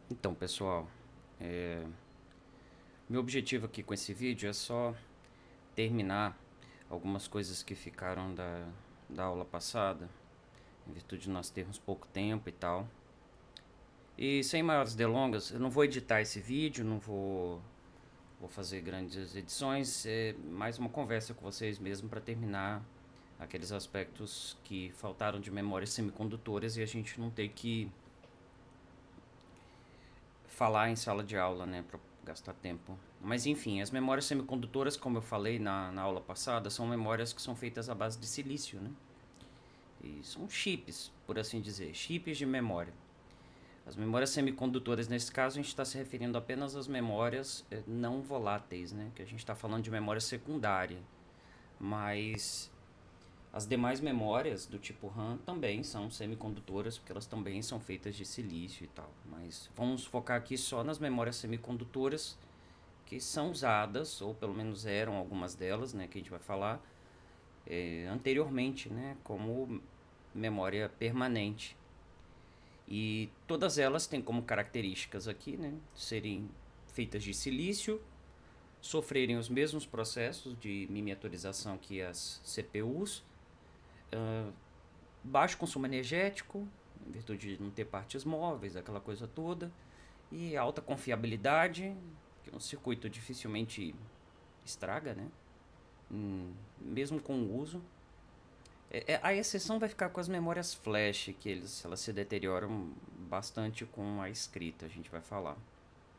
Então, pessoal, meu objetivo aqui com esse vídeo é só terminar algumas coisas que ficaram da aula passada, em virtude de nós termos pouco tempo e tal. E sem maiores delongas, eu não vou editar esse vídeo, não vou fazer grandes edições, é mais uma conversa com vocês mesmo para terminar aqueles aspectos que faltaram de memórias semicondutoras e a gente não ter que falar em sala de aula, né, para gastar tempo. Mas enfim, as memórias semicondutoras, como eu falei na aula passada, são memórias que são feitas à base de silício, né? E são chips, por assim dizer, chips de memória. As memórias semicondutoras, nesse caso, a gente está se referindo apenas às memórias não voláteis, né? Que a gente está falando de memória secundária. Mas as demais memórias do tipo RAM também são semicondutoras, porque elas também são feitas de silício e tal. Mas vamos focar aqui só nas memórias semicondutoras que são usadas, ou pelo menos eram algumas delas, né, que a gente vai falar anteriormente, né, como memória permanente. E todas elas têm como características aqui, né, serem feitas de silício, sofrerem os mesmos processos de miniaturização que as CPUs, baixo consumo energético, em virtude de não ter partes móveis, aquela coisa toda, e alta confiabilidade, que um circuito dificilmente estraga, né? Mesmo com o uso. A exceção vai ficar com as memórias flash, que elas se deterioram bastante com a escrita, a gente vai falar.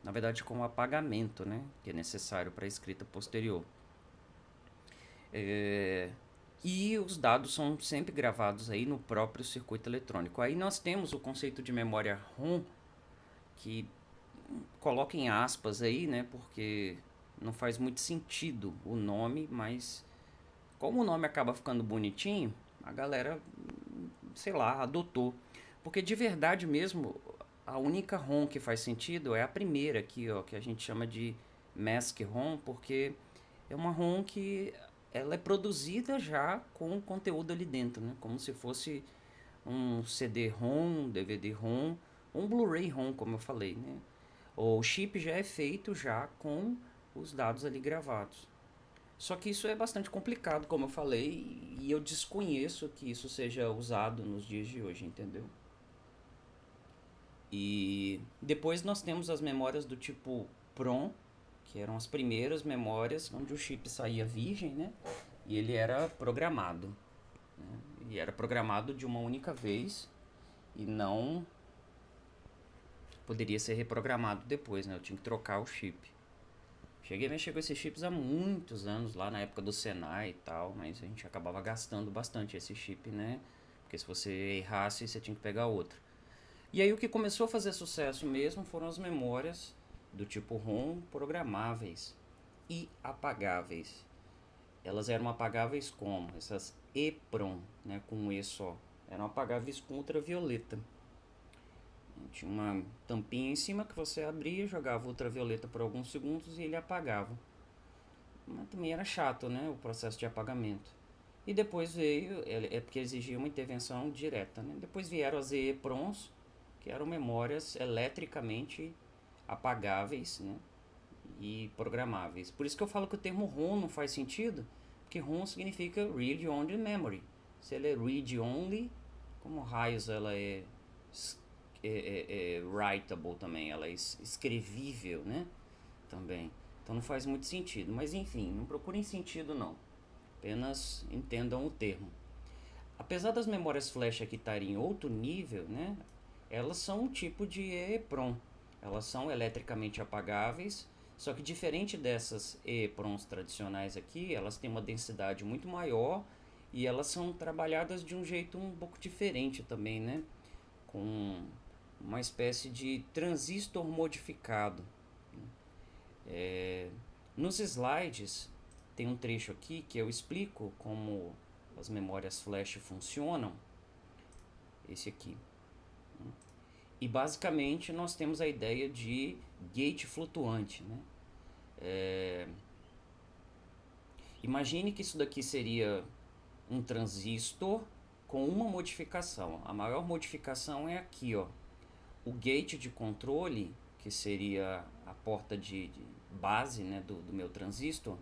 Na verdade, com o apagamento, né? Que é necessário para a escrita posterior. E os dados são sempre gravados aí no próprio circuito eletrônico. Aí nós temos o conceito de memória ROM, que coloca em aspas aí, né? Porque não faz muito sentido o nome, mas como o nome acaba ficando bonitinho, a galera, sei lá, adotou. Porque de verdade mesmo, a única ROM que faz sentido é a primeira aqui, ó, que a gente chama de Mask ROM, porque é uma ROM que ela é produzida já com o conteúdo ali dentro, né? Como se fosse um CD-ROM, um DVD-ROM, um Blu-ray-ROM, como eu falei, né? O chip já é feito já com os dados ali gravados. Só que isso é bastante complicado, como eu falei, e eu desconheço que isso seja usado nos dias de hoje, entendeu? E depois nós temos as memórias do tipo PROM, que eram as primeiras memórias onde o chip saía virgem, né? E ele era programado. Né? E era programado de uma única vez e não poderia ser reprogramado depois, né? Eu tinha que trocar o chip. Cheguei a mexer com esses chips há muitos anos, lá na época do Senai e tal, mas a gente acabava gastando bastante esse chip, né? Porque se você errasse, você tinha que pegar outro. E aí o que começou a fazer sucesso mesmo foram as memórias do tipo ROM programáveis e apagáveis. Elas eram apagáveis como? Essas EPROM, né, com um E só. Eram apagáveis com ultravioleta. Tinha uma tampinha em cima que você abria, jogava ultravioleta por alguns segundos e ele apagava. Mas também era chato, né, o processo de apagamento. E depois veio, é porque exigia uma intervenção direta, né? Depois vieram as EEPROMs, que eram memórias eletricamente apagáveis, né? E programáveis. Por isso que eu falo que o termo ROM não faz sentido, porque ROM significa Read Only Memory. Se ela é Read Only, como raios ela é writable também, ela é escrevível, né? Também. Então não faz muito sentido. Mas enfim, não procurem sentido não. Apenas entendam o termo. Apesar das memórias flash aqui estarem em outro nível, né? Elas são um tipo de EEPROM. Elas são eletricamente apagáveis, só que diferente dessas EEPROMs tradicionais aqui, elas têm uma densidade muito maior e elas são trabalhadas de um jeito um pouco diferente também, né? Com uma espécie de transistor modificado. Nos slides tem um trecho aqui que eu explico como as memórias flash funcionam. Esse aqui. E basicamente nós temos a ideia de gate flutuante, né? Imagine que isso daqui seria um transistor com uma modificação. A maior modificação é aqui, ó. o gate de controle, que seria a porta de base, né, do meu transistor,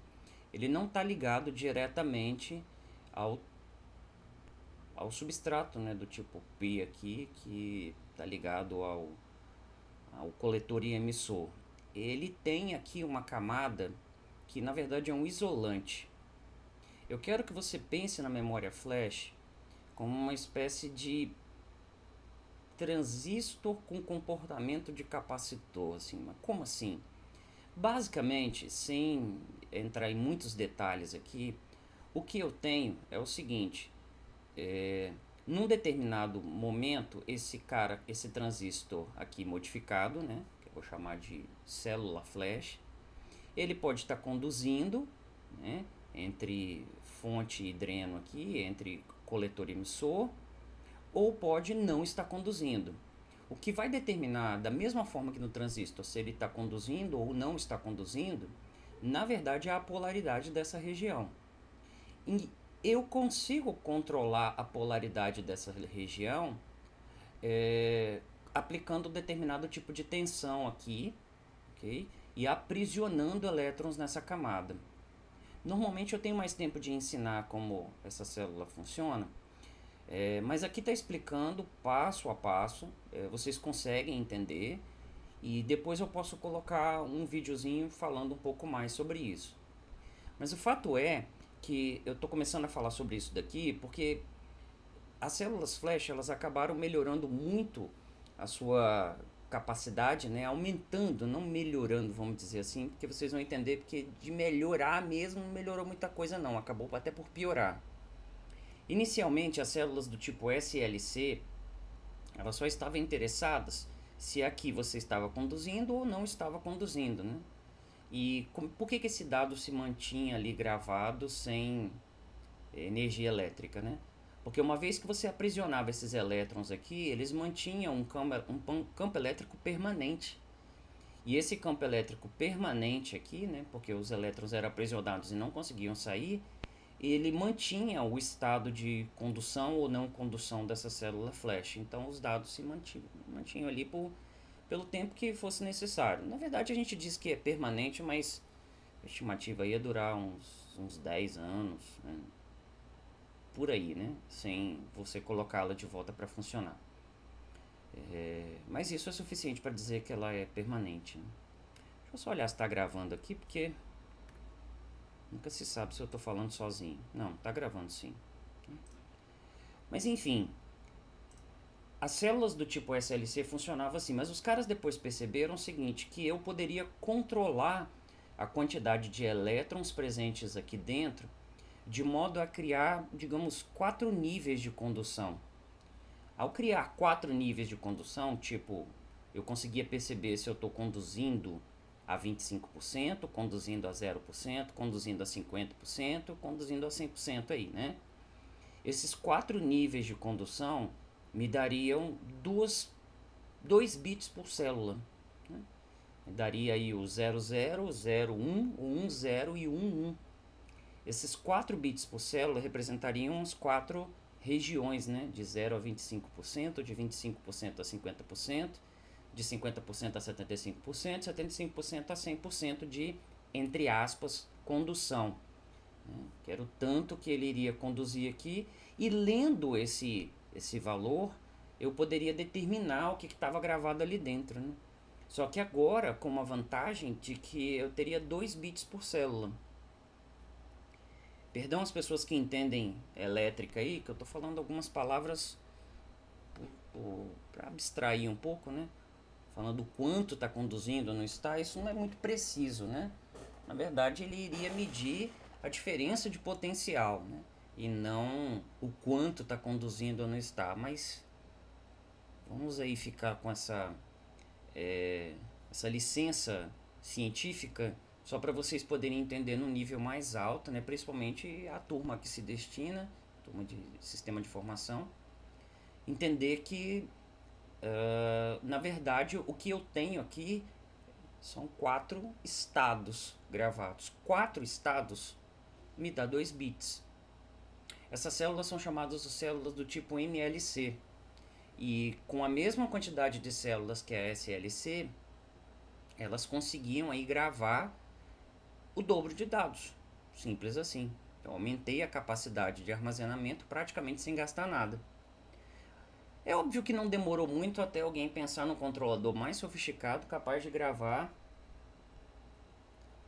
ele não está ligado diretamente ao, ao substrato, né, do tipo P aqui, que está ligado ao coletor e emissor. Ele tem aqui uma camada que na verdade é um isolante. Eu quero que você pense na memória flash como uma espécie de transistor com comportamento de capacitor, assim. Mas como assim? Basicamente, sem entrar em muitos detalhes aqui, o que eu tenho é o seguinte: num determinado momento, esse transistor aqui modificado, né, que eu vou chamar de célula flash, ele pode estar conduzindo, né, entre fonte e dreno aqui, entre coletor e emissor, ou pode não estar conduzindo. O que vai determinar, da mesma forma que no transistor, se ele está conduzindo ou não está conduzindo, na verdade é a polaridade dessa região. E eu consigo controlar a polaridade dessa região aplicando determinado tipo de tensão aqui, ok? E aprisionando elétrons nessa camada. Normalmente eu tenho mais tempo de ensinar como essa célula funciona, mas aqui está explicando passo a passo, vocês conseguem entender, e depois eu posso colocar um videozinho falando um pouco mais sobre isso. Mas o fato é que eu estou começando a falar sobre isso daqui porque as células flash elas acabaram melhorando muito a sua capacidade, né, aumentando, não melhorando, vamos dizer assim, porque vocês vão entender, porque de melhorar mesmo não melhorou muita coisa não, acabou até por piorar. Inicialmente, as células do tipo SLC, elas só estavam interessadas se aqui você estava conduzindo ou não estava conduzindo, né? E por que esse dado se mantinha ali gravado sem energia elétrica, né? Porque uma vez que você aprisionava esses elétrons aqui, eles mantinham um campo elétrico permanente. E esse campo elétrico permanente aqui, né, porque os elétrons eram aprisionados e não conseguiam sair, ele mantinha o estado de condução ou não condução dessa célula flash. Então os dados se mantinham ali pelo tempo que fosse necessário. Na verdade a gente diz que é permanente, mas a estimativa ia durar uns 10 anos, né? Por aí, né? Sem você colocá-la de volta para funcionar. Mas isso é suficiente para dizer que ela é permanente, né? Deixa eu só olhar se está gravando aqui, porque nunca se sabe se eu estou falando sozinho. Não, está gravando sim. Mas enfim, as células do tipo SLC funcionavam assim, mas os caras depois perceberam o seguinte, que eu poderia controlar a quantidade de elétrons presentes aqui dentro, de modo a criar, digamos, 4 níveis de condução. Ao criar 4 níveis de condução, tipo, eu conseguia perceber se eu estou conduzindo a 25%, conduzindo a 0%, conduzindo a 50%, conduzindo a 100% aí, né? Esses 4 níveis de condução me dariam 2 bits por célula, né? Me daria aí o 00, 01, o 10 e o 11. Esses 4 bits por célula representariam as 4 regiões, né? De 0 a 25%, de 25% a 50%, de 50% a 75%, 75% a 100% de, entre aspas, condução, né? Que era o tanto que ele iria conduzir aqui, e lendo esse valor, eu poderia determinar o que estava gravado ali dentro, né? Só que agora, com uma vantagem de que eu teria 2 bits por célula. Perdão as pessoas que entendem elétrica aí, que eu estou falando algumas palavras para abstrair um pouco, né? Falando o quanto está conduzindo ou não está, isso não é muito preciso, né? Na verdade, ele iria medir a diferença de potencial, né? E não o quanto está conduzindo ou não está. Mas vamos aí ficar com essa licença científica só para vocês poderem entender no nível mais alto, né? Principalmente a turma que se destina, turma de sistema de informação, entender que na verdade o que eu tenho aqui são 4 estados gravados. 4 estados me dá 2 bits. Essas células são chamadas de células do tipo MLC. E com a mesma quantidade de células que a SLC, elas conseguiam aí gravar o dobro de dados. Simples assim. Eu aumentei a capacidade de armazenamento praticamente sem gastar nada. É óbvio que não demorou muito até alguém pensar no controlador mais sofisticado capaz de gravar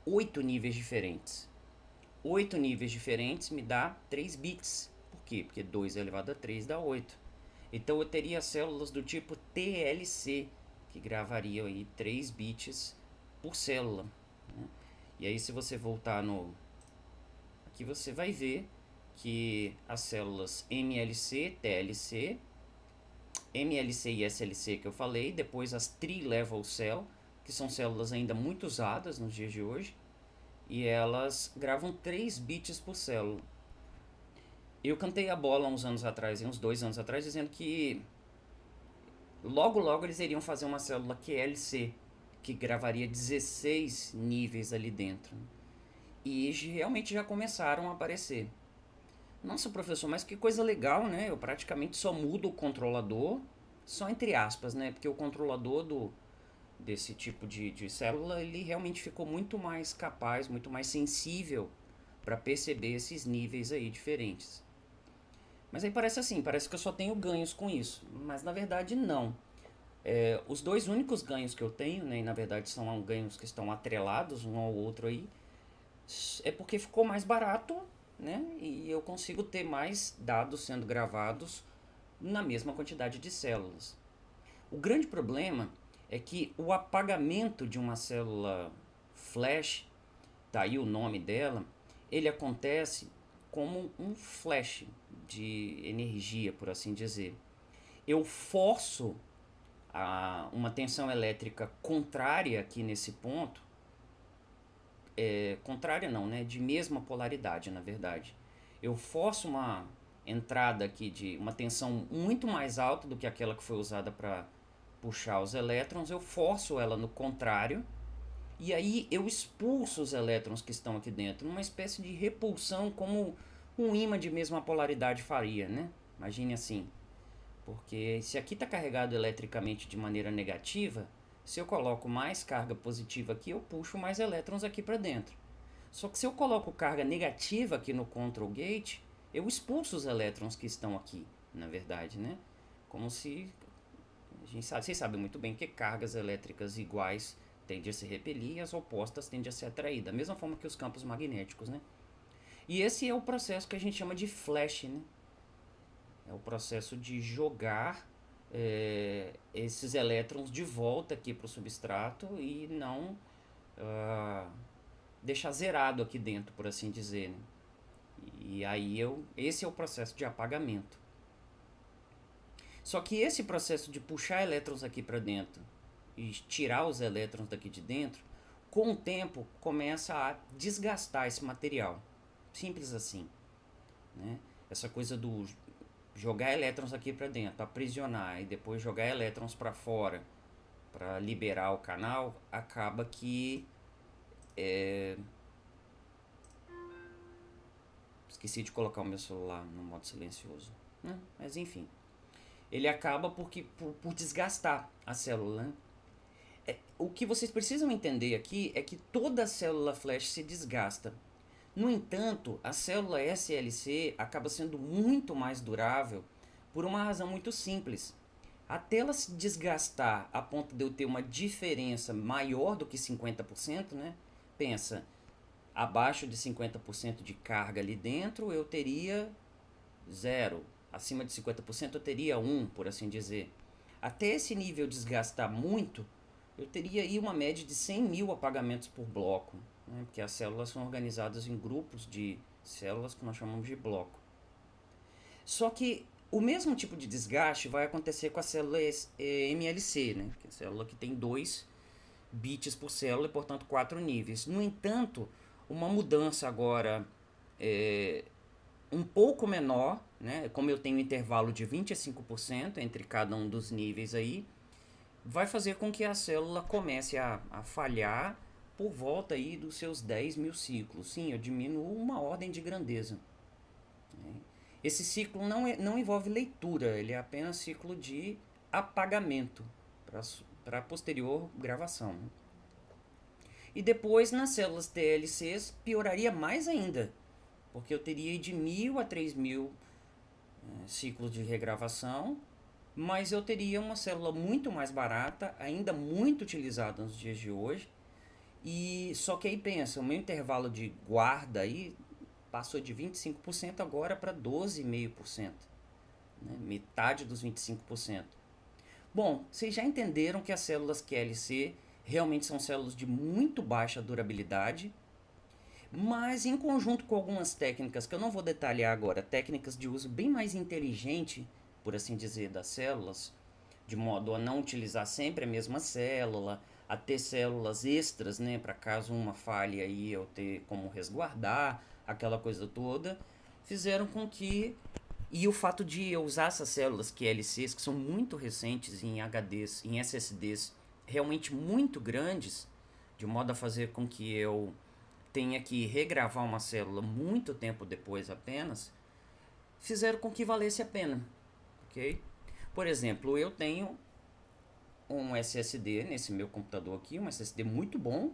8 níveis diferentes. 8 níveis diferentes me dá 3 bits. Por quê? Porque 2 elevado a 3 dá 8. Então eu teria células do tipo TLC, que gravariam aí 3 bits por célula. E aí se você voltar no... Aqui você vai ver que as células MLC, TLC, MLC e SLC que eu falei, depois as Tri-Level Cell, que são células ainda muito usadas nos dias de hoje, e elas gravam 3 bits por célula. Eu cantei a bola uns anos atrás, uns 2 anos atrás, dizendo que logo eles iriam fazer uma célula QLC, que gravaria 16 níveis ali dentro. E realmente já começaram a aparecer. Nossa, professor, mas que coisa legal, né? Eu praticamente só mudo o controlador, só entre aspas, né? Porque o controlador desse tipo de célula, ele realmente ficou muito mais capaz, muito mais sensível para perceber esses níveis aí diferentes. Mas aí parece assim, parece que eu só tenho ganhos com isso. Mas na verdade não. Os dois únicos ganhos que eu tenho, né, e na verdade são ganhos que estão atrelados um ao outro aí, é porque ficou mais barato, né, e eu consigo ter mais dados sendo gravados na mesma quantidade de células. O grande problema é que o apagamento de uma célula flash, tá aí o nome dela, ele acontece como um flash de energia, por assim dizer. Eu forço uma tensão elétrica contrária aqui nesse ponto, contrária não, né? De mesma polaridade, na verdade. Eu forço uma entrada aqui de uma tensão muito mais alta do que aquela que foi usada para puxar os elétrons, eu forço ela no contrário, e aí eu expulso os elétrons que estão aqui dentro, uma espécie de repulsão como um ímã de mesma polaridade faria, né? Imagine assim. Porque se aqui está carregado eletricamente de maneira negativa, se eu coloco mais carga positiva aqui, eu puxo mais elétrons aqui para dentro. Só que se eu coloco carga negativa aqui no control gate, eu expulso os elétrons que estão aqui, na verdade, né? Como se... vocês sabem muito bem que cargas elétricas iguais tendem a se repelir e as opostas tendem a ser atraídas. Da mesma forma que os campos magnéticos, né? E esse é o processo que a gente chama de flash, né? É o processo de jogar esses elétrons de volta aqui para o substrato e não deixar zerado aqui dentro, por assim dizer, né? E aí esse é o processo de apagamento. Só que esse processo de puxar elétrons aqui para dentro e tirar os elétrons daqui de dentro, com o tempo começa a desgastar esse material. Simples assim, né? Essa coisa do jogar elétrons aqui para dentro, aprisionar e depois jogar elétrons para fora para liberar o canal, acaba que esqueci de colocar o meu celular no modo silencioso, né? Mas enfim, ele acaba por desgastar a célula, né? O que vocês precisam entender aqui é que toda célula flash se desgasta. No entanto, a célula SLC acaba sendo muito mais durável por uma razão muito simples. Até ela se desgastar a ponto de eu ter uma diferença maior do que 50%, né? Pensa, abaixo de 50% de carga ali dentro eu teria 0. Acima de 50% eu teria 1, por assim dizer. Até esse nível desgastar muito, eu teria aí uma média de 100 mil apagamentos por bloco, né? Porque as células são organizadas em grupos de células que nós chamamos de bloco. Só que o mesmo tipo de desgaste vai acontecer com a célula MLC, né? Que é a célula que tem 2 bits por célula e, portanto, 4 níveis. No entanto, uma mudança agora um pouco menor, né? Como eu tenho um intervalo de 25% entre cada um dos níveis aí, vai fazer com que a célula comece a falhar por volta aí dos seus 10 mil ciclos. Sim, eu diminuo uma ordem de grandeza, né? Esse ciclo não envolve leitura, ele é apenas ciclo de apagamento para posterior gravação. E depois, nas células TLCs, pioraria mais ainda, porque eu teria de 1.000 a 3.000 ciclos de regravação, mas eu teria uma célula muito mais barata, ainda muito utilizada nos dias de hoje. E só que aí pensa, o meu intervalo de guarda aí passou de 25% agora para 12,5%, né? Metade dos 25%. Bom, vocês já entenderam que as células QLC realmente são células de muito baixa durabilidade, mas em conjunto com algumas técnicas que eu não vou detalhar agora, técnicas de uso bem mais inteligente, por assim dizer, das células, de modo a não utilizar sempre a mesma célula, a ter células extras, né, para caso uma falhe aí eu ter como resguardar, aquela coisa toda, fizeram com que, e o fato de eu usar essas células QLCs, que são muito recentes em HDs, em SSDs realmente muito grandes, de modo a fazer com que eu tenha que regravar uma célula muito tempo depois apenas, fizeram com que valesse a pena, ok? Por exemplo, eu tenho um SSD nesse meu computador aqui, um SSD muito bom,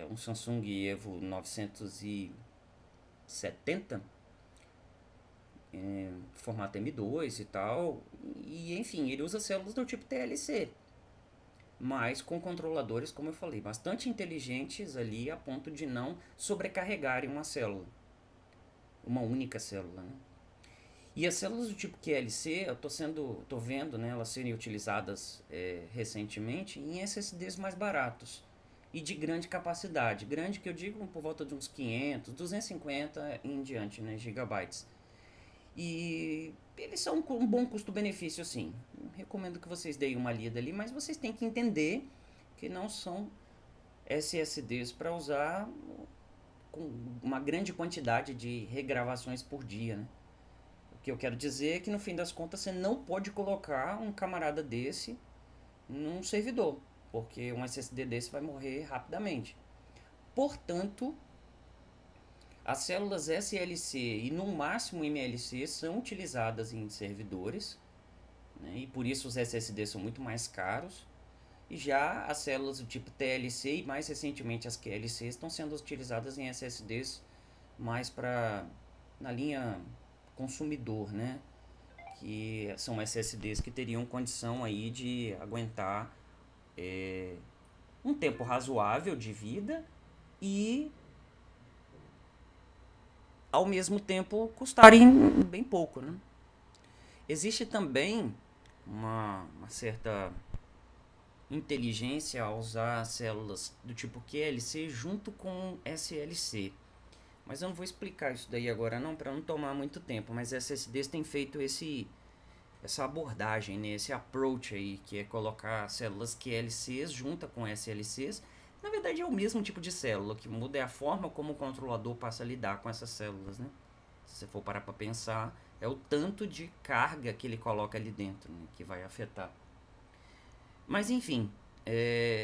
um Samsung Evo 970, formato M2 e tal, e enfim, ele usa células do tipo TLC, mas com controladores, como eu falei, bastante inteligentes ali a ponto de não sobrecarregarem uma célula, uma única célula, né? E as células do tipo QLC, eu tô vendo, né, elas serem utilizadas recentemente em SSDs mais baratos e de grande capacidade. Grande que eu digo por volta de uns 500, 250 em diante, né, gigabytes. E eles são um bom custo-benefício, sim. Recomendo que vocês deem uma lida ali, mas vocês têm que entender que não são SSDs para usar com uma grande quantidade de regravações por dia, né? O que eu quero dizer é que no fim das contas você não pode colocar um camarada desse num servidor, porque um SSD desse vai morrer rapidamente. Portanto, as células SLC e no máximo MLC são utilizadas em servidores, né, e por isso os SSDs são muito mais caros. E já as células do tipo TLC e mais recentemente as QLC estão sendo utilizadas em SSDs mais para na linha consumidor, né? Que são SSDs que teriam condição aí de aguentar um tempo razoável de vida e ao mesmo tempo custarem bem pouco, né? Existe também uma certa inteligência ao usar células do tipo QLC junto com SLC. Mas eu não vou explicar isso daí agora não, para não tomar muito tempo, mas SSDs têm feito essa abordagem, né? Esse approach aí, que é colocar células QLCs junto com SLCs. Na verdade é o mesmo tipo de célula, o que muda é a forma como o controlador passa a lidar com essas células, né? Se você for parar para pensar, é o tanto de carga que ele coloca ali dentro, né, que vai afetar. Mas enfim,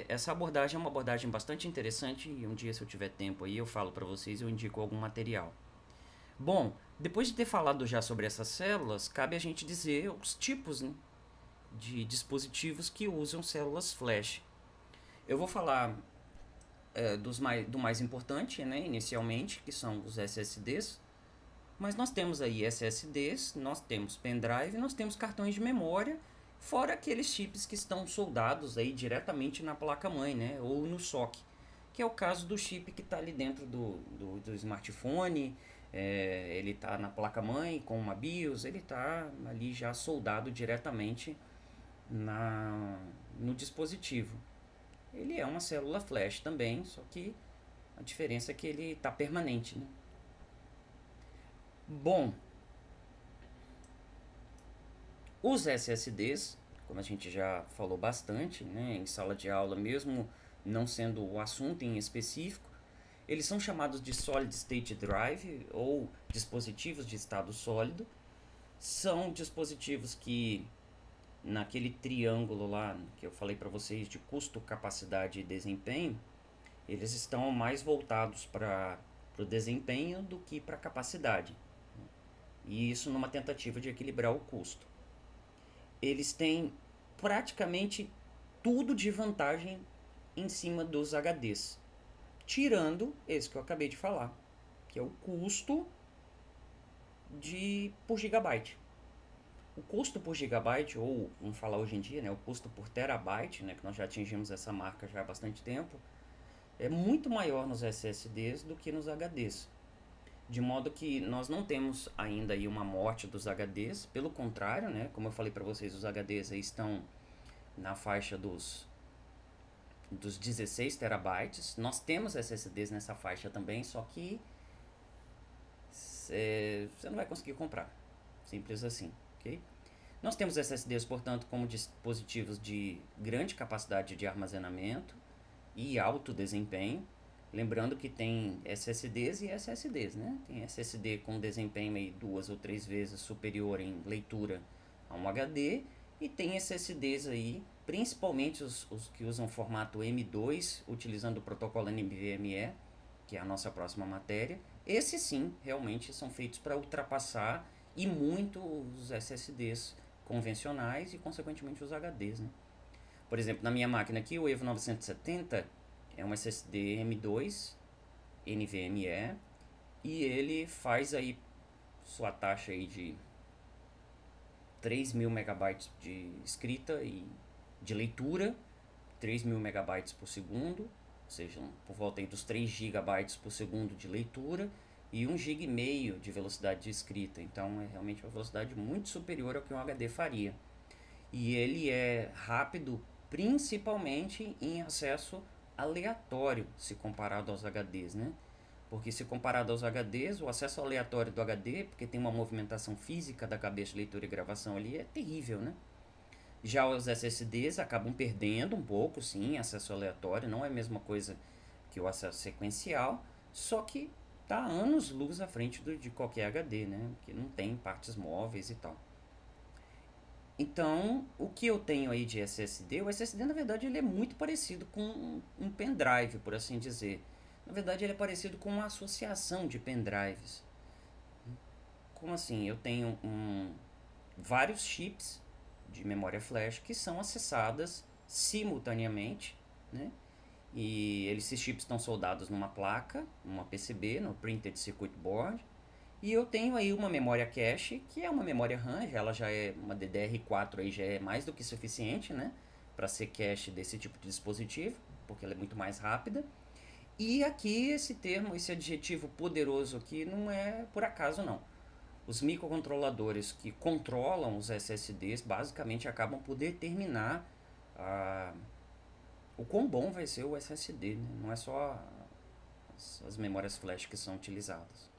essa abordagem é uma abordagem bastante interessante e um dia, se eu tiver tempo aí, eu falo para vocês, eu indico algum material. Bom, depois de ter falado já sobre essas células, cabe a gente dizer os tipos, né, de dispositivos que usam células flash. Eu vou falar do mais importante, né, inicialmente, que são os SSDs, mas nós temos aí SSDs, nós temos pendrive, nós temos cartões de memória, fora aqueles chips que estão soldados aí diretamente na placa-mãe, né, ou no SoC, que é o caso do chip que está ali dentro do smartphone, ele está na placa-mãe com uma BIOS, ele está ali já soldado diretamente no dispositivo. Ele é uma célula flash também, só que a diferença é que ele está permanente, né? Bom, os SSDs, como a gente já falou bastante, né, em sala de aula, mesmo não sendo o assunto em específico, eles são chamados de Solid State Drive ou dispositivos de estado sólido. São dispositivos que, naquele triângulo lá que eu falei para vocês de custo, capacidade e desempenho, eles estão mais voltados para o desempenho do que para a capacidade. E isso numa tentativa de equilibrar o custo. Eles têm praticamente tudo de vantagem em cima dos HDs, tirando esse que eu acabei de falar, que é o custo por gigabyte. O custo por gigabyte, ou vamos falar hoje em dia, né, o custo por terabyte, né, que nós já atingimos essa marca já há bastante tempo, é muito maior nos SSDs do que nos HDs. De modo que nós não temos ainda aí uma morte dos HDs, pelo contrário, né, como eu falei para vocês, os HDs aí estão na faixa dos 16 terabytes. Nós temos SSDs nessa faixa também, só que você não vai conseguir comprar. Simples assim, ok? Nós temos SSDs, portanto, como dispositivos de grande capacidade de armazenamento e alto desempenho. Lembrando que tem SSDs e SSDs, né? Tem SSD com desempenho aí 2 ou 3 vezes superior em leitura a um HD, e tem SSDs aí, principalmente os que usam formato M2, utilizando o protocolo NVMe, que é a nossa próxima matéria. Esses sim, realmente são feitos para ultrapassar e muito os SSDs convencionais e consequentemente os HDs, né? Por exemplo, na minha máquina aqui, o Evo 970 é um SSD M2 NVMe, e ele faz aí sua taxa aí de 3.000 megabytes de escrita e de leitura, 3.000 megabytes por segundo, ou seja, por volta aí dos 3 gigabytes por segundo de leitura e 1,5 GB de velocidade de escrita. Então é realmente uma velocidade muito superior ao que um HD faria. E ele é rápido principalmente em acesso aleatório se comparado aos HDs, né? Porque se comparado aos HDs, o acesso aleatório do HD, porque tem uma movimentação física da cabeça de leitura e gravação ali, é terrível, né? Já os SSDs acabam perdendo um pouco, sim, acesso aleatório, não é a mesma coisa que o acesso sequencial, só que está anos luz à frente de qualquer HD, né? Que não tem partes móveis e tal. Então, o que eu tenho aí de SSD, o SSD na verdade ele é muito parecido com um pendrive, por assim dizer. Na verdade ele é parecido com uma associação de pendrives. Como assim? Eu tenho vários chips de memória flash que são acessadas simultaneamente, né? E esses chips estão soldados numa placa, numa PCB, no Printed Circuit Board. E eu tenho aí uma memória cache, que é uma memória RAM, ela já é uma DDR4, aí já é mais do que suficiente, né, para ser cache desse tipo de dispositivo, porque ela é muito mais rápida. E aqui esse termo, esse adjetivo poderoso aqui não é por acaso não. Os microcontroladores que controlam os SSDs basicamente acabam por determinar o quão bom vai ser o SSD, né? Não é só as memórias flash que são utilizadas.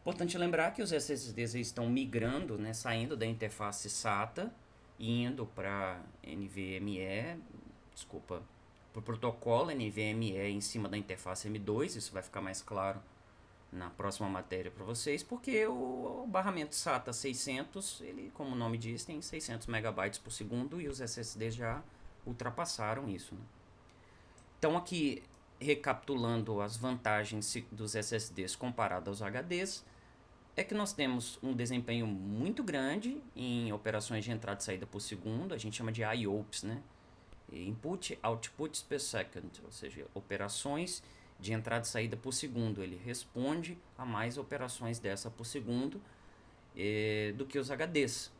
Importante lembrar que os SSDs estão migrando, né, saindo da interface SATA e indo para NVMe, desculpa, para o protocolo NVMe em cima da interface M2. Isso vai ficar mais claro na próxima matéria para vocês, porque o barramento SATA 600, ele, como o nome diz, tem 600 megabytes por segundo e os SSDs já ultrapassaram isso, né? Então aqui, recapitulando as vantagens dos SSDs comparado aos HDs, é que nós temos um desempenho muito grande em operações de entrada e saída por segundo, a gente chama de IOPS, né? Input Output per Second, ou seja, operações de entrada e saída por segundo. Ele responde a mais operações dessa por segundo do que os HDs.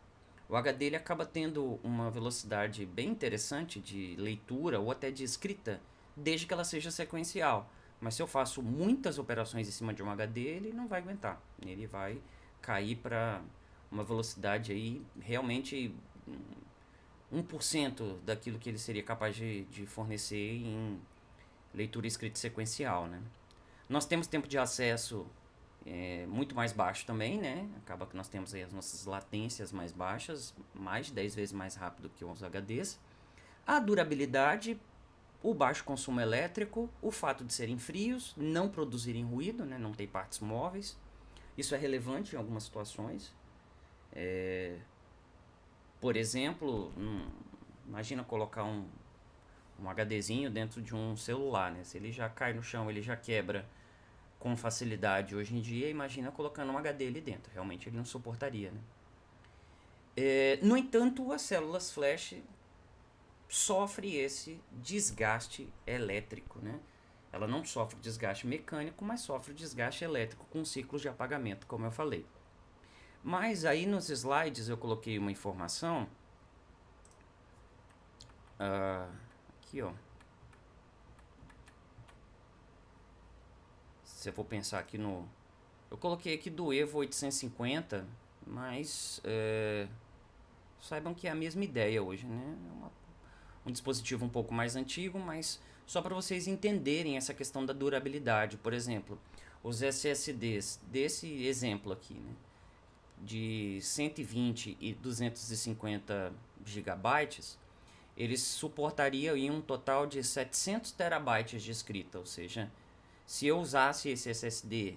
O HD ele acaba tendo uma velocidade bem interessante de leitura ou até de escrita, desde que ela seja sequencial. Mas se eu faço muitas operações em cima de um HD, ele não vai aguentar. Ele vai cair para uma velocidade aí realmente 1% daquilo que ele seria capaz de fornecer em leitura e escrita sequencial, né? Nós temos tempo de acesso muito mais baixo também, né? Acaba que nós temos aí as nossas latências mais baixas, mais de 10 vezes mais rápido que os HDs. A durabilidade, o baixo consumo elétrico, o fato de serem frios, não produzirem ruído, né? Não tem partes móveis. Isso é relevante em algumas situações. Por exemplo, imagina colocar um HDzinho dentro de um celular, né? Se ele já cai no chão, ele já quebra com facilidade hoje em dia, imagina colocando um HD ali dentro. Realmente ele não suportaria, né? No entanto, as células flash sofrem esse desgaste elétrico, né? Ela não sofre desgaste mecânico, mas sofre desgaste elétrico com ciclos de apagamento, como eu falei. Mas aí nos slides eu coloquei uma informação. Aqui, ó. Se eu for pensar aqui no... Eu coloquei aqui do Evo 850, mas saibam que é a mesma ideia hoje, né? Um dispositivo um pouco mais antigo, mas só para vocês entenderem essa questão da durabilidade. Por exemplo, os SSDs desse exemplo aqui, né? De 120 e 250 gigabytes, eles suportariam aí um total de 700 terabytes de escrita, ou seja, se eu usasse esse SSD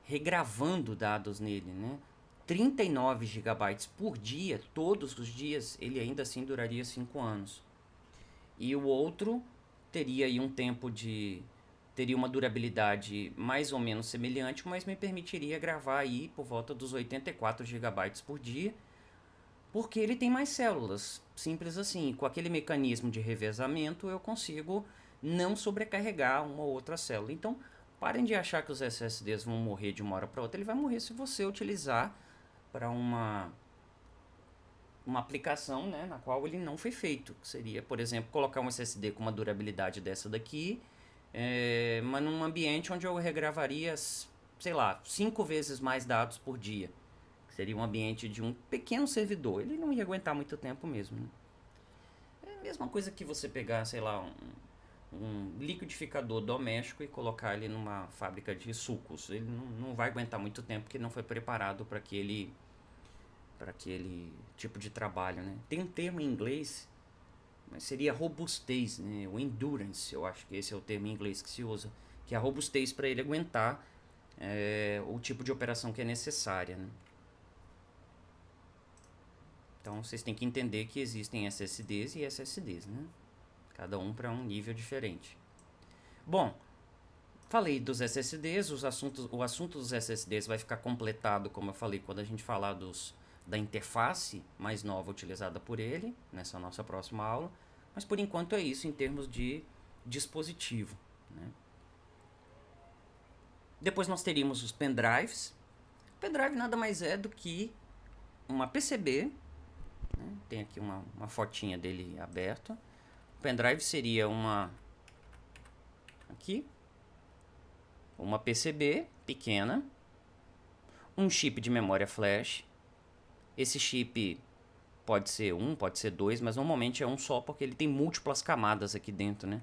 regravando dados nele, né, 39 gigabytes por dia, todos os dias, ele ainda assim duraria 5 anos. E o outro teria aí um tempo de... teria uma durabilidade mais ou menos semelhante, mas me permitiria gravar aí por volta dos 84 gigabytes por dia, porque ele tem mais células, simples assim. Com aquele mecanismo de revezamento eu consigo não sobrecarregar uma ou outra célula. Então, parem de achar que os SSDs vão morrer de uma hora para outra. Ele vai morrer se você utilizar para uma aplicação, né, na qual ele não foi feito. Que seria, por exemplo, colocar um SSD com uma durabilidade dessa daqui, mas num ambiente onde eu regravaria, sei lá, 5 vezes mais dados por dia. Seria um ambiente de um pequeno servidor. Ele não ia aguentar muito tempo mesmo, né? É a mesma coisa que você pegar, sei lá, um liquidificador doméstico e colocar ele numa fábrica de sucos. Ele não vai aguentar muito tempo porque não foi preparado para aquele tipo de trabalho, né? Tem um termo em inglês, mas seria robustez, né? O endurance, eu acho que esse é o termo em inglês que se usa, que é a robustez para ele aguentar o tipo de operação que é necessária, né? Então vocês têm que entender que existem SSDs e SSDs, né? Cada um para um nível diferente. Bom, falei dos SSDs, o assunto dos SSDs vai ficar completado, como eu falei, quando a gente falar da interface mais nova utilizada por ele, nessa nossa próxima aula. Mas por enquanto é isso em termos de dispositivo, né? Depois nós teríamos os pendrives. O pendrive nada mais é do que uma PCB, né? Tem aqui uma fotinha dele aberta. O pendrive seria uma PCB pequena, um chip de memória flash. Esse chip pode ser um, pode ser dois, mas normalmente é um só porque ele tem múltiplas camadas aqui dentro, né?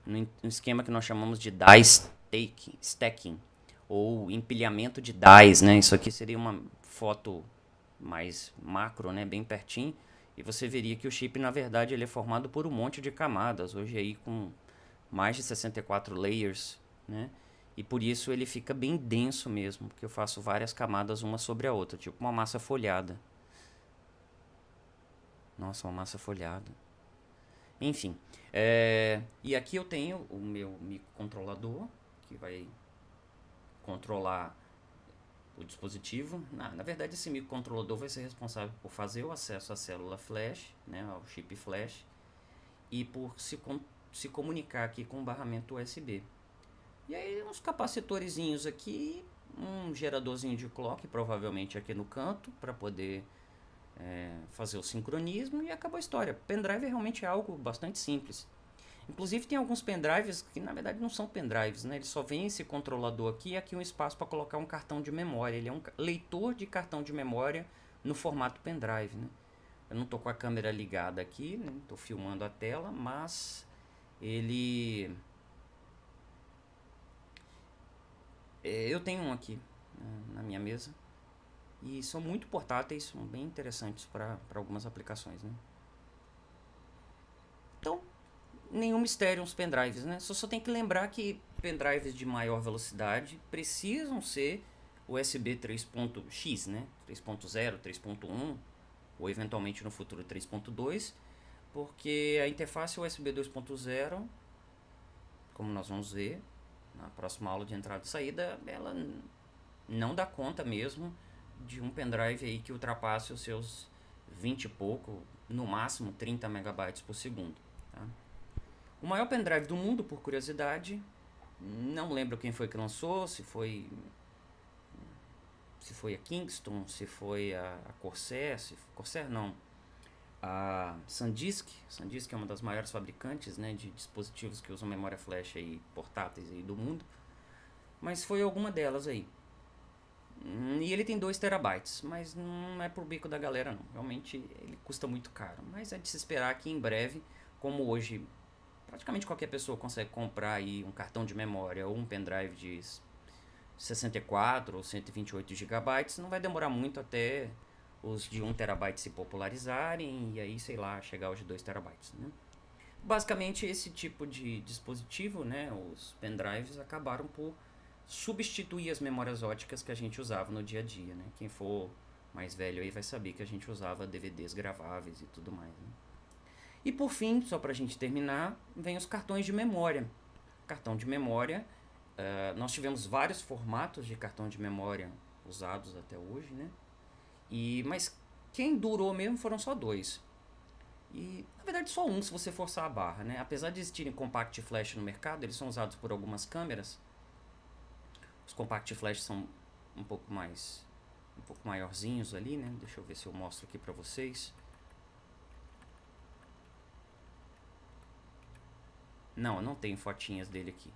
No esquema que nós chamamos de die stacking ou empilhamento de dies, né? Isso aqui seria uma foto mais macro, né? Bem pertinho. E você veria que o chip, na verdade, ele é formado por um monte de camadas. Hoje aí com mais de 64 layers, né? E por isso ele fica bem denso mesmo, porque eu faço várias camadas uma sobre a outra, tipo uma massa folhada. Nossa, uma massa folhada. Enfim, e aqui eu tenho o meu microcontrolador, que vai controlar o dispositivo. Na verdade, esse microcontrolador vai ser responsável por fazer o acesso à célula flash, né, ao chip flash, e por se comunicar aqui com o barramento USB. E aí uns capacitorzinhos aqui, um geradorzinho de clock, provavelmente aqui no canto, para poder fazer o sincronismo, e acabou a história. Pendrive realmente é algo bastante simples. Inclusive tem alguns pendrives que na verdade não são pendrives, né? Ele só vem esse controlador aqui e aqui um espaço para colocar um cartão de memória. Ele é um leitor de cartão de memória no formato pendrive, né? Eu não estou com a câmera ligada aqui, né? Estou filmando a tela, mas ele... eu tenho um aqui, né, na minha mesa. E são muito portáteis, são bem interessantes para algumas aplicações, né? Então, nenhum mistério os pendrives, né? Só tem que lembrar que pendrives de maior velocidade precisam ser USB 3.x, né? 3.0, 3.1 ou eventualmente no futuro 3.2, porque a interface USB 2.0, como nós vamos ver, na próxima aula de entrada e saída, ela não dá conta mesmo de um pendrive aí que ultrapasse os seus 20 e pouco, no máximo 30 megabytes por segundo. Tá? O maior pendrive do mundo, por curiosidade, não lembro quem foi que lançou, se foi a Kingston, se foi a Corsair, Corsair não, a SanDisk. SanDisk é uma das maiores fabricantes, né, de dispositivos que usam memória flash aí, portáteis aí do mundo, mas foi alguma delas aí. E ele tem 2 terabytes, mas não é por bico da galera não, realmente ele custa muito caro, mas é de se esperar que em breve, como hoje praticamente qualquer pessoa consegue comprar aí um cartão de memória ou um pendrive de 64 ou 128 gigabytes, não vai demorar muito até os de 1 terabyte se popularizarem e aí, sei lá, chegar aos de 2 terabytes, né? Basicamente esse tipo de dispositivo, né, os pendrives acabaram por substituir as memórias óticas que a gente usava no dia a dia, né? Quem for mais velho aí vai saber que a gente usava DVDs graváveis e tudo mais, né? E por fim, só para a gente terminar, vem os cartões de memória. Cartão de memória, nós tivemos vários formatos de cartão de memória usados até hoje, né? Mas quem durou mesmo foram só 2. E na verdade só um se você forçar a barra, né? Apesar de existirem compact flash no mercado, eles são usados por algumas câmeras. Os compact flash são um pouco maiorzinhos ali, né? Deixa eu ver se eu mostro aqui para vocês. Não, eu não tenho fotinhas dele aqui.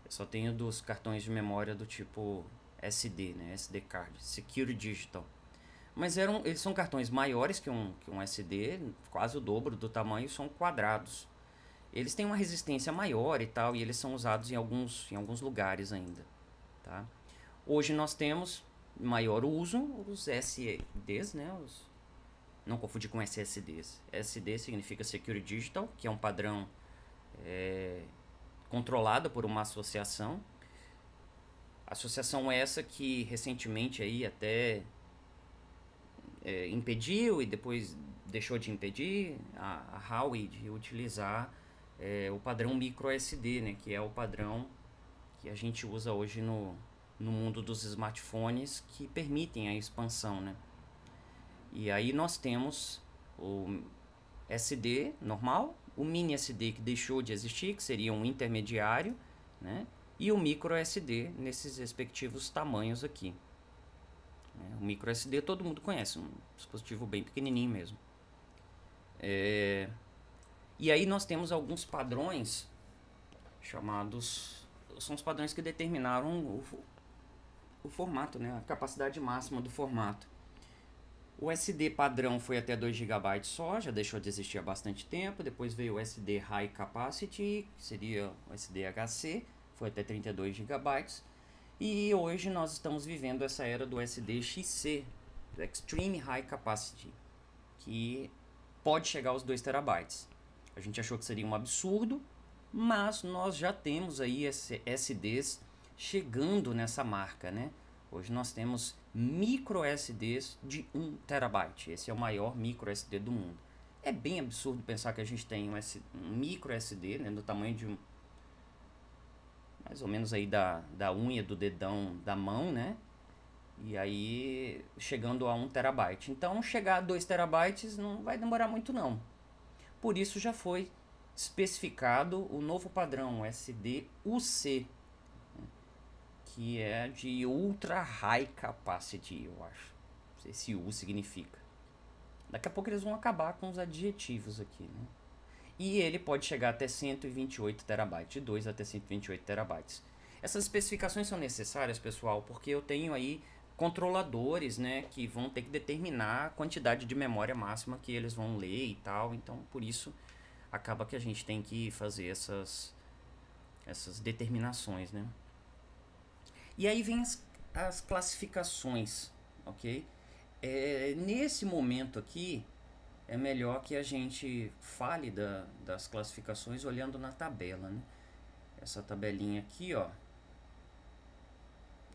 Eu só tenho dos cartões de memória do tipo SD, né? SD card, Secure Digital. Mas eles são cartões maiores que um SD, quase o dobro do tamanho, são quadrados. Eles têm uma resistência maior e tal, e eles são usados em alguns lugares ainda. Tá? Hoje nós temos maior uso os SDs, né? Não confundir com SSDs. SD significa Secure Digital, que é um padrão controlado por uma associação. Associação essa que recentemente aí até impediu e depois deixou de impedir a Huawei de utilizar o padrão micro SD, né, que é o padrão que a gente usa hoje no mundo dos smartphones, que permitem a expansão, né? E aí nós temos o SD normal, o mini SD que deixou de existir, que seria um intermediário, né? E o micro SD nesses respectivos tamanhos aqui. O micro SD todo mundo conhece, um dispositivo bem pequenininho mesmo. E aí nós temos alguns padrões chamados... São os padrões que determinaram o formato, né? A capacidade máxima do formato. O SD padrão foi até 2 GB só, já deixou de existir há bastante tempo. Depois veio o SD High Capacity, que seria o SDHC, foi até 32 GB. E hoje nós estamos vivendo essa era do SDXC, do Extreme High Capacity, que pode chegar aos 2 TB. A gente achou que seria um absurdo, mas nós já temos aí SDs chegando nessa marca, né? Hoje nós temos micro SDs de 1 TB. Esse é o maior micro SD do mundo. É bem absurdo pensar que a gente tem um micro SD, né, do tamanho de mais ou menos aí da unha do dedão da mão, né? E aí chegando a 1 TB. Então chegar a 2 TB não vai demorar muito não. Por isso já foi especificado o novo padrão SD-UC, que é de Ultra High Capacity, eu acho. Não sei se U significa. Daqui a pouco eles vão acabar com os adjetivos aqui, né? E ele pode chegar até 128 TB, de 2 até 128 TB. Essas especificações são necessárias, pessoal, porque eu tenho aí controladores, né, que vão ter que determinar a quantidade de memória máxima que eles vão ler e tal. Então, por isso, acaba que a gente tem que fazer essas determinações, né? E aí vem as classificações, ok? Nesse momento aqui, é melhor que a gente fale das classificações olhando na tabela, né? Essa tabelinha aqui, ó.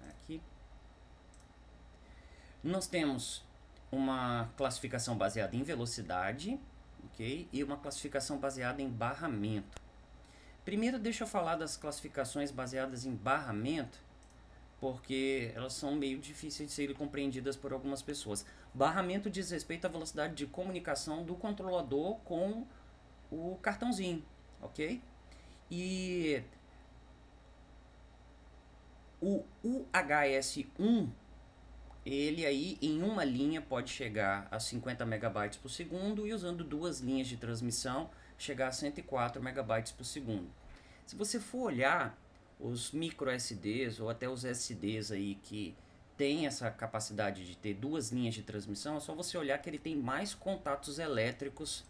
Aqui. Nós temos uma classificação baseada em velocidade, ok? E uma classificação baseada em barramento. Primeiro deixa eu falar das classificações baseadas em barramento, porque elas são meio difíceis de serem compreendidas por algumas pessoas. Barramento diz respeito à velocidade de comunicação do controlador com o cartãozinho, ok? E o UHS-1, ele aí em uma linha pode chegar a 50 megabytes por segundo e usando duas linhas de transmissão chegar a 104 megabytes por segundo. Se você for olhar os micro SDs ou até os SDs aí que tem essa capacidade de ter duas linhas de transmissão, é só você olhar que ele tem mais contatos elétricos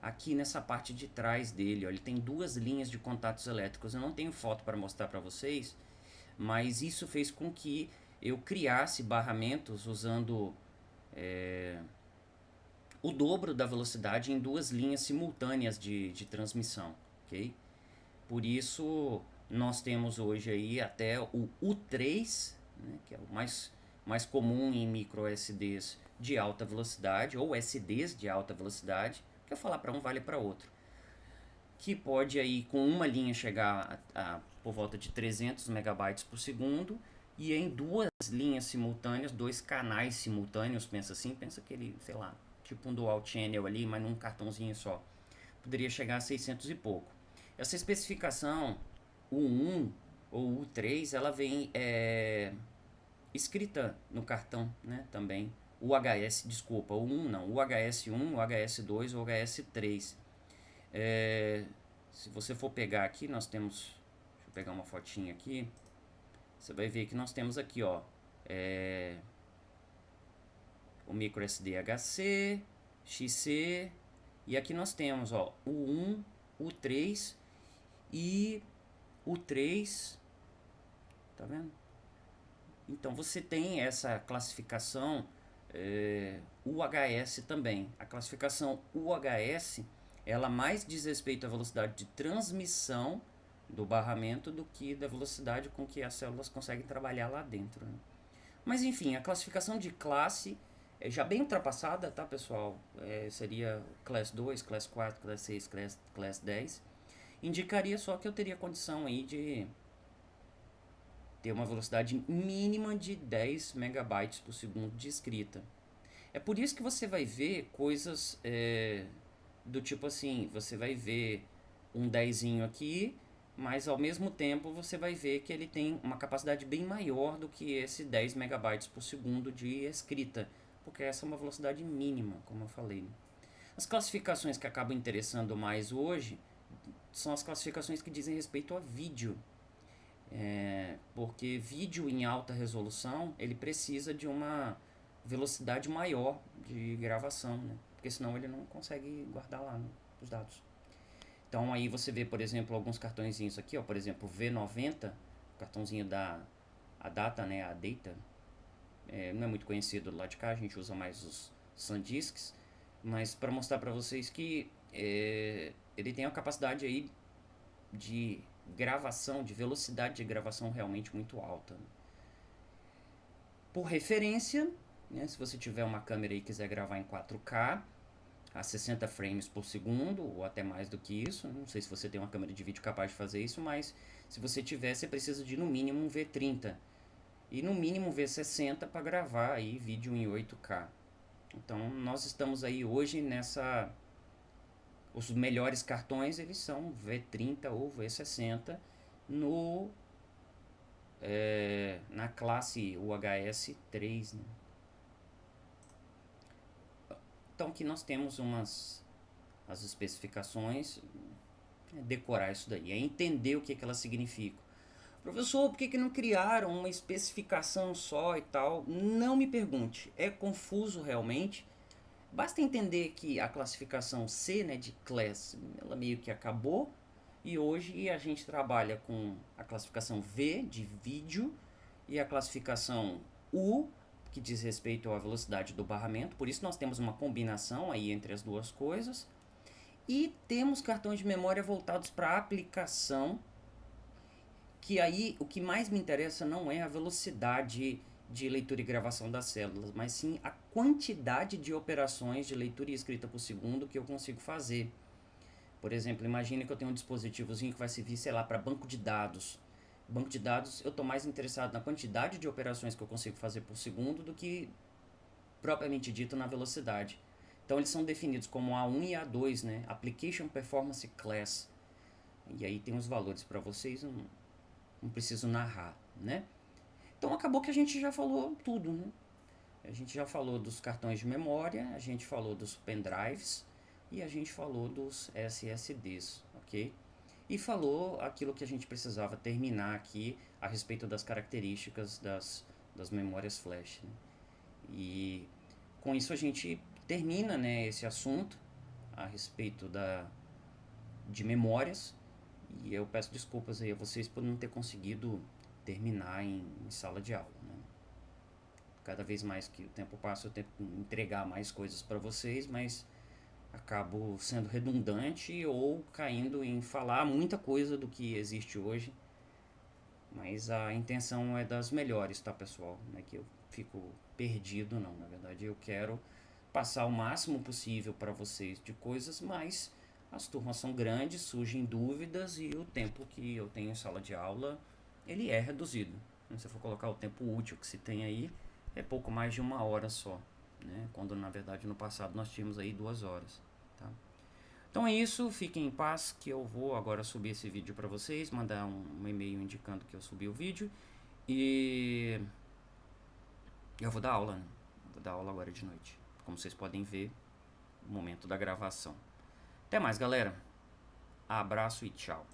aqui nessa parte de trás dele. Ó, ele tem duas linhas de contatos elétricos. Eu não tenho foto para mostrar para vocês, mas isso fez com que eu criasse barramentos usando o dobro da velocidade em duas linhas simultâneas de transmissão, ok? Por isso nós temos hoje aí até o U3, né, que é o mais comum em micro SDs de alta velocidade ou SDs de alta velocidade, que eu falar para um vale para outro, que pode aí com uma linha chegar a por volta de 300 megabytes por segundo e em duas linhas simultâneas, dois canais simultâneos, pensa assim, pensa que ele, sei lá, tipo um dual channel ali, mas num cartãozinho só, poderia chegar a 600 e pouco. Essa especificação U1 ou U3, ela vem escrita no cartão, né, também. O HS, desculpa, o 1 não, o HS1, o HS2 ou o HS3. Se você for pegar aqui, nós temos, deixa eu pegar uma fotinha aqui, você vai ver que nós temos aqui, ó, o micro SD HC, XC, e aqui nós temos, ó, o 1, o 3 e o 3, tá vendo? Então você tem essa classificação UHS também. A classificação UHS, ela mais diz respeito à velocidade de transmissão do barramento do que da velocidade com que as células conseguem trabalhar lá dentro, né? Mas enfim, a classificação de classe é já bem ultrapassada, tá, pessoal? Seria Class 2, Class 4, Class 6, Class 10. Indicaria só que eu teria condição aí de ter uma velocidade mínima de 10 megabytes por segundo de escrita. É por isso que você vai ver coisas do tipo assim, você vai ver um 10zinho aqui, mas ao mesmo tempo você vai ver que ele tem uma capacidade bem maior do que esse 10 megabytes por segundo de escrita, porque essa é uma velocidade mínima, como eu falei. As classificações que acabam interessando mais hoje são as classificações que dizem respeito a vídeo. Porque vídeo em alta resolução ele precisa de uma velocidade maior de gravação, né? Porque senão ele não consegue guardar lá, né, os dados. Então aí você vê, por exemplo, alguns cartõezinhos aqui, ó, por exemplo, V90, cartãozinho da Data, né, a Data, não é muito conhecido lá de cá, a gente usa mais os SanDisks, mas para mostrar para vocês que ele tem uma capacidade aí de gravação, de velocidade de gravação realmente muito alta. Por referência, né, se você tiver uma câmera e quiser gravar em 4K a 60 frames por segundo ou até mais do que isso, não sei se você tem uma câmera de vídeo capaz de fazer isso, mas se você tiver, você precisa de no mínimo um V30 e no mínimo um V60 para gravar aí vídeo em 8K. Então nós estamos aí hoje nessa... Os melhores cartões eles são V30 ou V60 na classe UHS-3, né? Então aqui nós temos as especificações, decorar isso daí, entender o que elas significam. Professor, por que não criaram uma especificação só e tal? Não me pergunte, é confuso realmente. Basta entender que a classificação C, né, de class, ela meio que acabou e hoje a gente trabalha com a classificação V de vídeo e a classificação U, que diz respeito à velocidade do barramento. Por isso nós temos uma combinação aí entre as duas coisas. E temos cartões de memória voltados para aplicação, que aí o que mais me interessa não é a velocidade de leitura e gravação das células, mas sim a quantidade de operações de leitura e escrita por segundo que eu consigo fazer. Por exemplo, imagine que eu tenho um dispositivozinho que vai servir, sei lá, para banco de dados. Banco de dados, eu estou mais interessado na quantidade de operações que eu consigo fazer por segundo do que propriamente dito na velocidade. Então eles são definidos como A1 e A2, né? Application Performance Class. E aí tem os valores para vocês, não preciso narrar, né? Então acabou que a gente já falou tudo, né? A gente já falou dos cartões de memória, a gente falou dos pendrives e a gente falou dos SSDs, ok? E falou aquilo que a gente precisava terminar aqui a respeito das características das memórias flash, né? E com isso a gente termina, né, esse assunto a respeito de memórias. E eu peço desculpas aí a vocês por não ter conseguido terminar em sala de aula, né? Cada vez mais que o tempo passa eu tento entregar mais coisas para vocês, mas acabo sendo redundante ou caindo em falar muita coisa do que existe hoje. Mas a intenção é das melhores, tá, pessoal? Não é que eu fico perdido, não. Na verdade, eu quero passar o máximo possível para vocês de coisas, mas as turmas são grandes, surgem dúvidas e o tempo que eu tenho em sala de aula, ele é reduzido. Se você for colocar o tempo útil que se tem aí, é pouco mais de 1 hora só, né? Quando na verdade no passado nós tínhamos aí 2 horas, tá? Então é isso, fiquem em paz que eu vou agora subir esse vídeo para vocês, mandar um e-mail indicando que eu subi o vídeo e eu vou dar aula, né? Vou dar aula agora de noite, como vocês podem ver no momento da gravação. Até mais, galera. Abraço e tchau.